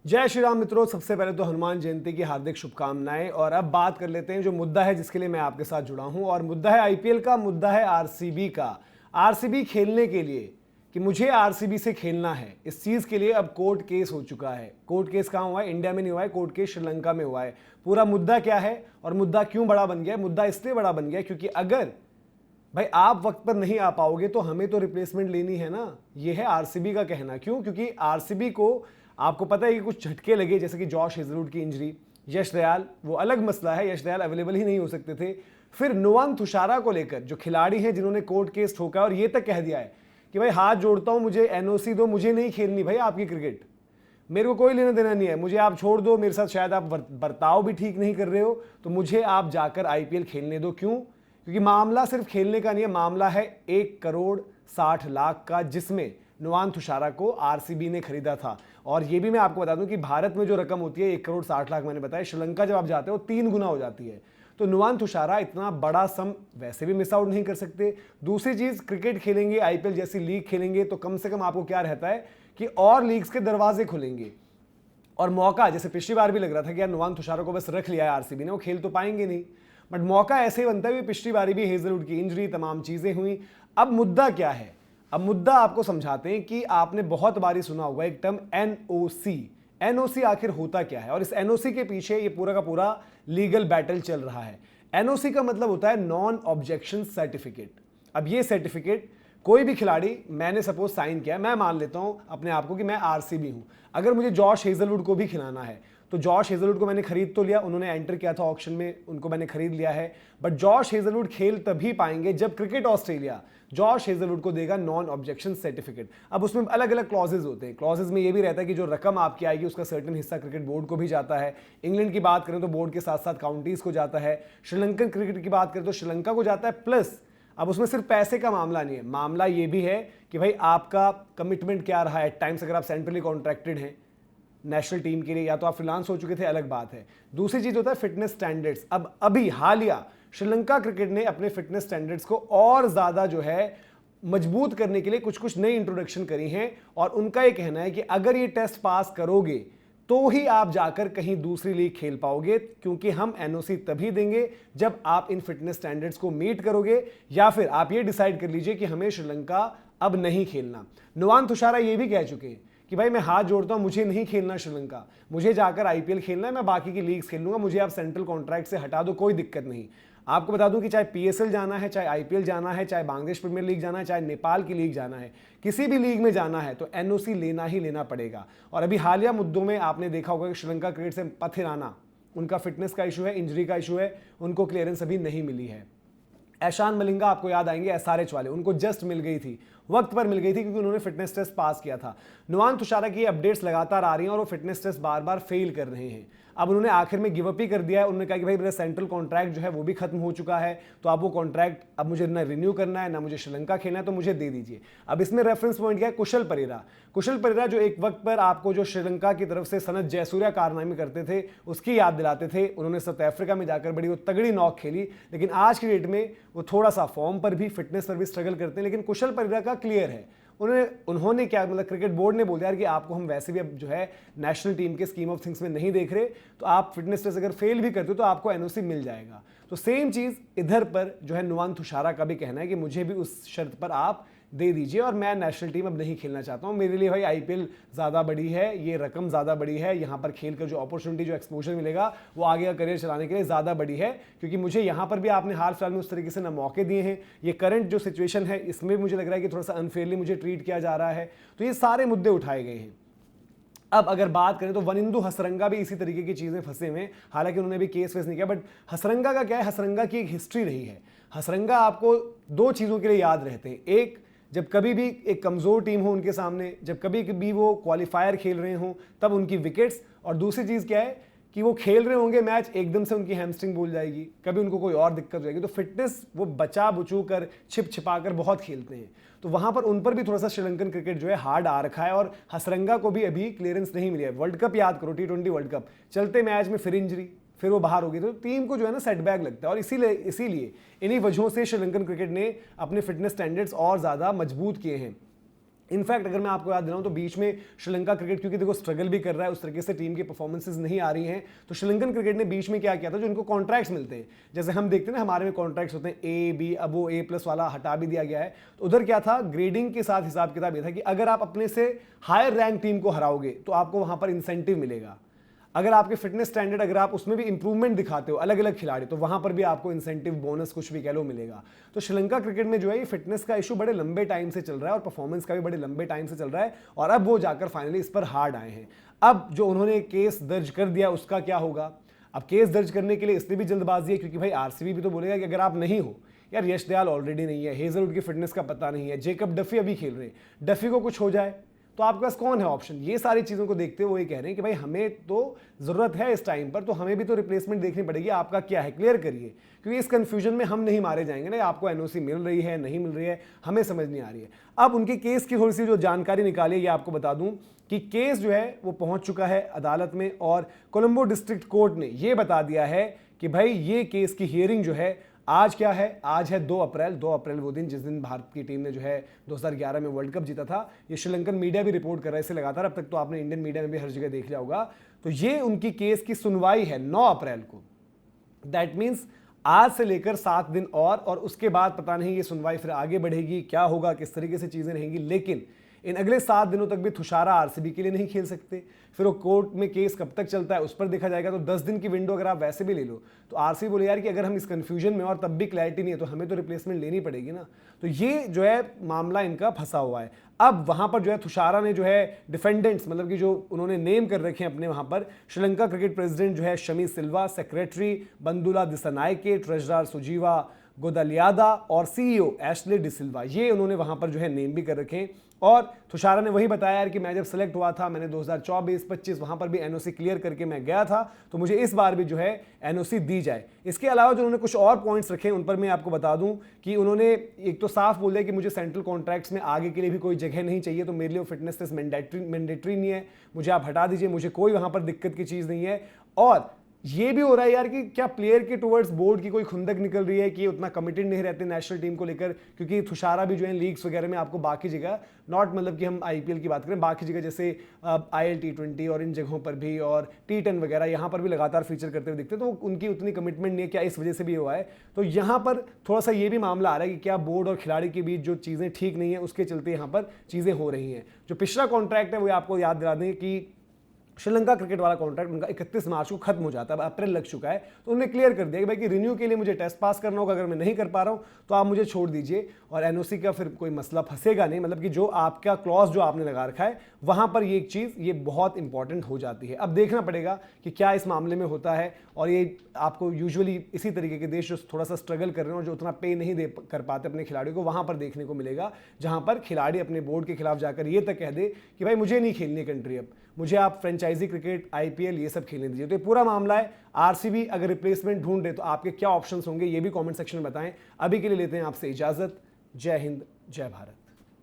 जय श्री राम मित्रों, सबसे पहले तो हनुमान जयंती की हार्दिक शुभकामनाएं। और अब बात कर लेते हैं जो मुद्दा है जिसके लिए मैं आपके साथ जुड़ा हूं, और मुद्दा है आईपीएल का, मुद्दा है आरसीबी का। आरसीबी खेलने के लिए कि मुझे आरसीबी से खेलना है, इस चीज के लिए अब कोर्ट केस हो चुका है। कोर्ट केस कहां हुआ है? इंडिया में नहीं हुआ है, कोर्ट केस श्रीलंका में हुआ है। पूरा मुद्दा क्या है और मुद्दा क्यों बड़ा बन गया? मुद्दा इसलिए बड़ा बन गया क्योंकि अगर भाई आप वक्त पर नहीं आ पाओगे तो हमें तो रिप्लेसमेंट लेनी है ना। ये है आरसीबी का कहना। क्यों? क्योंकि आरसीबी को आपको पता है कि कुछ झटके लगे, जैसे कि जॉश हेजलवुड की इंजरी, यश दयाल, वो अलग मसला है, यश दयाल अवेलेबल ही नहीं हो सकते थे। फिर नुवान तुषारा को लेकर जो खिलाड़ी हैं जिन्होंने कोर्ट केस ठोका और ये तक कह दिया है कि भाई हाथ जोड़ता हूं, मुझे एनओसी दो, मुझे नहीं खेलनी भाई आपकी क्रिकेट, मेरे को कोई लेना देना नहीं है, मुझे आप छोड़ दो, मेरे साथ शायद आप बर्ताव भी ठीक नहीं कर रहे हो, तो मुझे आप जाकर आईपीएल खेलने दो। क्यों? क्योंकि मामला सिर्फ खेलने का नहीं है, मामला है 1,60,00,000 का, जिसमें नुवान तुषारा को आरसीबी ने खरीदा था। और ये भी मैं आपको बता दूं कि भारत में जो रकम होती है 1,60,00,000 मैंने बताया, श्रीलंका जब आप जाते हो 3 गुना हो जाती है। तो नुवान तुषारा इतना बड़ा सम वैसे भी मिस आउट नहीं कर सकते। दूसरी चीज, क्रिकेट खेलेंगे, आईपीएल जैसी लीग खेलेंगे तो कम से कम आपको क्या रहता है कि और लीग्स के दरवाजे खुलेंगे और मौका, जैसे पिछली बार भी लग रहा था कि यार नुवान तुषारा को बस रख लिया है आरसीबी ने, वो खेल तो पाएंगे नहीं, बट मौका ऐसे ही बनता है। पिछली बारी भी हेजलवुड की इंजरी, तमाम चीजें हुई। अब मुद्दा क्या है? अब मुद्दा आपको समझाते हैं कि आपने बहुत बारी सुना होगा एक टर्म एनओसी। एनओसी आखिर होता क्या है और इस एनओसी के पीछे ये पूरा का पूरा लीगल बैटल चल रहा है। एनओसी का मतलब होता है नॉन ऑब्जेक्शन सर्टिफिकेट। अब ये सर्टिफिकेट कोई भी खिलाड़ी, मैंने सपोज साइन किया, मैं मान लेता हूं अपने आप को कि मैं आरसीबी हूं, अगर मुझे जॉश हेजलवुड को भी खिलाना है तो जॉश हेजलवुड को मैंने खरीद तो लिया, उन्होंने एंटर किया था ऑक्शन में, उनको मैंने खरीद लिया है, बट जॉश हेजलवुड खेल तभी पाएंगे जब क्रिकेट ऑस्ट्रेलिया जॉश हेजलवुड को देगा नॉन ऑब्जेक्शन सर्टिफिकेट। अब उसमें अलग अलग क्लॉजेज होते हैं। क्लॉजेज में ये भी रहता है कि जो रकम आपकी आएगी उसका सर्टेन हिस्सा क्रिकेट बोर्ड को भी जाता है। इंग्लैंड की बात करें तो बोर्ड के साथ साथ काउंटीज को जाता है। श्रीलंकन क्रिकेट की बात करें तो श्रीलंका को जाता है। प्लस अब उसमें सिर्फ पैसे का मामला नहीं है, मामला ये भी है कि भाई आपका कमिटमेंट क्या रहा है। टाइम्स अगर आप सेंट्रली कॉन्ट्रैक्टेड हैं नेशनल टीम के लिए, या तो आप फ्रीलांस हो चुके थे, अलग बात है। दूसरी चीज होता है फिटनेस स्टैंडर्ड्स। अब अभी हालिया श्रीलंका क्रिकेट ने अपने फिटनेस स्टैंडर्ड्स को और ज्यादा जो है मजबूत करने के लिए कुछ कुछ नई इंट्रोडक्शन करी हैं, और उनका यह कहना है कि अगर ये टेस्ट पास करोगे तो ही आप जाकर कहीं दूसरी लीग खेल पाओगे, क्योंकि हम एनओसी तभी देंगे जब आप इन फिटनेस स्टैंडर्ड्स को मीट करोगे, या फिर आप ये डिसाइड कर लीजिए कि हमें श्रीलंका अब नहीं खेलना। नुवान तुषारा ये भी कह चुके हैं कि भाई मैं हाथ जोड़ता हूं, मुझे नहीं खेलना श्रीलंका, मुझे जाकर आईपीएल खेलना है, मैं बाकी की लीग्स खेल लूंगा, मुझे आप सेंट्रल कॉन्ट्रैक्ट से हटा दो, कोई दिक्कत नहीं। आपको बता दूं कि चाहे पीएसएल जाना है, चाहे आईपीएल जाना है, चाहे बांग्लादेश प्रीमियर लीग जाना है, चाहे नेपाल की लीग जाना है, किसी भी लीग में जाना है तो एनओसी लेना ही लेना पड़ेगा। और अभी हालिया मुद्दों में आपने देखा होगा कि श्रीलंका क्रिकेट से पथिराना, उनका फिटनेस का इशू है, इंजरी का इशू है, उनको क्लियरेंस अभी नहीं मिली है। ऐशान मलिंगा आपको याद आएंगे, एसआरएच वाले, उनको जस्ट मिल गई थी, वक्त पर मिल गई थी, क्योंकि उन्होंने फिटनेस टेस्ट पास किया था। नुवान तुषारा की अपडेट्स लगातार आ रही हैं और वो फिटनेस टेस्ट बार बार फेल कर रहे हैं। अब उन्होंने आखिर में गिव अप ही कर दिया है। उन्होंने कहा कि भाई मेरा सेंट्रल कॉन्ट्रैक्ट जो है वो भी खत्म हो चुका है, तो आप वो कॉन्ट्रैक्ट अब मुझे ना रिन्यू करना है, ना मुझे श्रीलंका खेलना है, तो मुझे दे दीजिए। अब इसमें रेफरेंस पॉइंट क्या है? कुशल परेरा। कुशल परेरा जो एक वक्त पर आपको जो श्रीलंका की तरफ से सनत जयसूर्या कारनामे करते थे उसकी याद दिलाते थे। उन्होंने साउथ अफ्रीका में जाकर बड़ी वो तगड़ी नॉक खेली, लेकिन आज की डेट में वो थोड़ा सा फॉर्म पर भी, फिटनेस पर भी स्ट्रगल करते हैं। लेकिन कुशल परेरा का क्लियर है, उन्होंने क्या, मतलब क्रिकेट बोर्ड ने बोल दिया कि आपको हम वैसे भी अब जो है नेशनल टीम के स्कीम ऑफ थिंग्स में नहीं देख रहे, तो आप फिटनेस टेस्ट अगर फेल भी करते हो तो आपको एनओसी मिल जाएगा। तो सेम चीज इधर पर जो है नुवान तुषारा का भी कहना है कि मुझे भी उस शर्त पर आप दे दीजिए और मैं नेशनल टीम अब नहीं खेलना चाहता हूं। मेरे लिए भाई आईपीएल ज़्यादा बड़ी है, ये रकम ज़्यादा बड़ी है, यहाँ पर खेल कर जो अपॉर्चुनिटी, जो एक्सपोजर मिलेगा वो आगे का करियर चलाने के लिए ज़्यादा बड़ी है, क्योंकि मुझे यहाँ पर भी आपने हाल फिलहाल में उस तरीके से ना मौके दिए हैं। ये करंट जो सिचुएशन है इसमें मुझे लग रहा है कि थोड़ा सा अनफेयरली मुझे ट्रीट किया जा रहा है। तो ये सारे मुद्दे उठाए गए हैं। अब अगर बात करें तो वनिंदु हसरंगा भी इसी तरीके की चीज़ें फंसे हुए हैं, हालांकि उन्होंने भी केस वेस नहीं किया, बट हसरंगा का क्या है, हसरंगा की एक हिस्ट्री रही है। हसरंगा आपको 2 चीज़ों के लिए याद रहते हैं। एक, जब कभी भी एक कमज़ोर टीम हो उनके सामने, जब कभी भी वो क्वालिफायर खेल रहे हों तब उनकी विकेट्स, और दूसरी चीज़ क्या है कि वो खेल रहे होंगे मैच, एकदम से उनकी हैमस्ट्रिंग बोल जाएगी, कभी उनको कोई और दिक्कत हो जाएगी। तो फिटनेस वो बचा बुचू कर, छिप छिपा कर बहुत खेलते हैं, तो वहां पर उन पर भी थोड़ा सा श्रीलंकन क्रिकेट जो है हार्ड आ रखा है। और हसरंगा को भी अभी क्लियरेंस नहीं मिली है। वर्ल्ड कप याद करो, T20 वर्ल्ड कप, चलते मैच में फिर इंजरी, फिर वो बाहर हो गई, तो टीम को जो है ना सेटबैक लगता है। और इसीलिए इन्हीं वजहों से श्रीलंकन क्रिकेट ने अपने फिटनेस स्टैंडर्ड्स और ज़्यादा मजबूत किए हैं। इनफैक्ट अगर मैं आपको याद दिलाऊं तो बीच में श्रीलंका क्रिकेट, क्योंकि देखो स्ट्रगल भी कर रहा है, उस तरीके से टीम की परफॉर्मेंसेस नहीं आ रही हैं, तो श्रीलंकन क्रिकेट ने बीच में क्या किया था, जो इनको कॉन्ट्रैक्ट्स मिलते हैं, जैसे हम देखते हैं ना हमारे में कॉन्ट्रैक्ट्स होते हैं ए बी, अब वो A+ वाला हटा भी दिया गया है। तो उधर क्या था, ग्रेडिंग के साथ हिसाब किताब ये था कि अगर आप अपने से हायर रैंक टीम को हराओगे तो आपको वहां पर इंसेंटिव मिलेगा। अगर आपके फिटनेस स्टैंडर्ड, अगर आप उसमें भी इंप्रूवमेंट दिखाते हो अलग अलग खिलाड़ी, तो वहां पर भी आपको इंसेंटिव, बोनस, कुछ भी कह लो, मिलेगा। तो श्रीलंका क्रिकेट में जो है ये फिटनेस का इशू बड़े लंबे टाइम से चल रहा है और परफॉर्मेंस का भी बड़े लंबे टाइम से चल रहा है, और अब वो जाकर फाइनली इस पर हार्ड आए हैं। अब जो उन्होंने केस दर्ज कर दिया उसका क्या होगा। अब केस दर्ज करने के लिए इसलिए भी जल्दबाजी है क्योंकि भाई आरसीबी भी तो बोलेगा कि अगर आप नहीं हो, यार यश दयाल ऑलरेडी नहीं है, हेजलवुड की फिटनेस का पता नहीं है, जेकब डफी अभी खेल रहे हैं, डफी को कुछ हो जाए तो आपके पास कौन है ऑप्शन। ये सारी चीज़ों को देखते हुए वो ये कह रहे हैं कि भाई हमें तो ज़रूरत है इस टाइम पर, तो हमें भी तो रिप्लेसमेंट देखनी पड़ेगी, आपका क्या है क्लियर करिए, क्योंकि इस कंफ्यूजन में हम नहीं मारे जाएंगे ना, आपको एनओसी मिल रही है नहीं मिल रही है, हमें समझ नहीं आ रही है। अब उनके केस की थोड़ी सी जो जानकारी निकाली है ये आपको बता दूं कि केस जो है वो पहुंच चुका है अदालत में, और कोलंबो डिस्ट्रिक्ट कोर्ट ने ये बता दिया है कि भाई ये केस की हियरिंग जो है आज क्या है, आज है 2 अप्रैल। 2 अप्रैल वो दिन जिस दिन भारत की टीम ने जो है 2011 में वर्ल्ड कप जीता था। ये श्रीलंकन मीडिया भी रिपोर्ट कर रहा है इसे लगातार, अब तक तो आपने इंडियन मीडिया में भी हर जगह देख लिया होगा। तो ये उनकी केस की सुनवाई है 9 अप्रैल को। दैट मीन्स आज से लेकर 7 दिन और उसके बाद पता नहीं ये सुनवाई फिर आगे बढ़ेगी, क्या होगा, किस तरीके से चीजें रहेंगी। लेकिन इन अगले 7 दिनों तक भी तुषारा आरसीबी के लिए नहीं खेल सकते। फिर वो कोर्ट में केस कब तक चलता है उस पर देखा जाएगा। तो 10 दिन की विंडो अगर आप वैसे भी ले लो तो आरसीबी बोले यार कि अगर हम इस कंफ्यूजन में और तब भी क्लैरिटी नहीं है तो हमें तो रिप्लेसमेंट लेनी पड़ेगी ना। तो ये जो है मामला इनका फंसा हुआ है। अब वहां पर जो है तुषारा ने जो है डिफेंडेंट्स, मतलब कि जो उन्होंने नेम कर रखे हैं अपने वहां पर, श्रीलंका क्रिकेट प्रेसिडेंट जो है शमी सिल्वा, सेक्रेटरी बंदुला दिसानायके, ट्रेजरर सुजीवा गोदलियादा और सीईओ एशले डिसिल्वा, ये उन्होंने वहां पर जो है नेम भी कर रखे हैं। और तुषारा ने वही बताया यार कि मैं जब सेलेक्ट हुआ था मैंने 2024-25 वहां पर भी एनओसी क्लियर करके मैं गया था, तो मुझे इस बार भी जो है एनओसी दी जाए। इसके अलावा जो उन्होंने कुछ और पॉइंट्स रखे उन पर मैं आपको बता दूं कि उन्होंने एक तो साफ बोल दिया कि मुझे सेंट्रल कॉन्ट्रैक्ट्स में आगे के लिए भी कोई जगह नहीं चाहिए, तो मेरे लिए फिटनेस टेस्ट मैंडेटरी नहीं है, मुझे आप हटा दीजिए, मुझे कोई वहां पर दिक्कत की चीज नहीं है। और ये भी हो रहा है यार कि क्या प्लेयर के टुवर्ड्स बोर्ड की कोई खुंदक निकल रही है कि ये उतना कमिटेड नहीं रहते नेशनल टीम को लेकर, क्योंकि तुषारा भी जो है लीग्स वगैरह में आपको बाकी जगह, नॉट मतलब कि हम आईपीएल की बात करें, बाकी जगह जैसे IL T20 और इन जगहों पर भी और T10 वगैरह यहाँ पर भी लगातार फीचर करते हुए दिखते हैं, तो उनकी उतनी कमिटमेंट नहीं है, क्या इस वजह से भी हुआ है। तो यहाँ पर थोड़ा सा ये भी मामला आ रहा है कि क्या बोर्ड और खिलाड़ी के बीच जो चीज़ें ठीक नहीं है उसके चलते यहाँ पर चीज़ें हो रही हैं। जो पिछला कॉन्ट्रैक्ट है वो आपको याद दिला दें कि श्रीलंका क्रिकेट वाला कॉन्ट्रैक्ट उनका 31 मार्च को खत्म हो जाता है, अब अप्रैल लग चुका है, तो उन्होंने क्लियर कर दिया कि भाई कि रिन्यू के लिए मुझे टेस्ट पास करना होगा, अगर मैं नहीं कर पा रहा हूं तो आप मुझे छोड़ दीजिए, और एनओसी का फिर कोई मसला फंसेगा नहीं, मतलब कि जो आपका क्लॉज जो आपने लगा रखा है वहां पर ये एक चीज ये बहुत इंपॉर्टेंट हो जाती है। अब देखना पड़ेगा कि क्या इस मामले में होता है, और ये आपको यूजुअली इसी तरीके के देश जो थोड़ा सा स्ट्रगल कर रहे हैं और जो उतना पे नहीं दे कर पाते अपने खिलाड़ियों को, वहां पर देखने को मिलेगा, जहां पर खिलाड़ी अपने बोर्ड के खिलाफ जाकर ये तक कह दे कि भाई मुझे नहीं खेलनी कंट्री, अब मुझे आप फ्रेंचाइजी क्रिकेट IPL ये सब खेलने दीजिए। तो ये पूरा मामला है। आरसीबी अगर रिप्लेसमेंट ढूंढ रहे तो आपके क्या ऑप्शंस होंगे ये भी कमेंट सेक्शन में बताएं। अभी के लिए लेते हैं आपसे इजाजत। जय हिंद, जय भारत।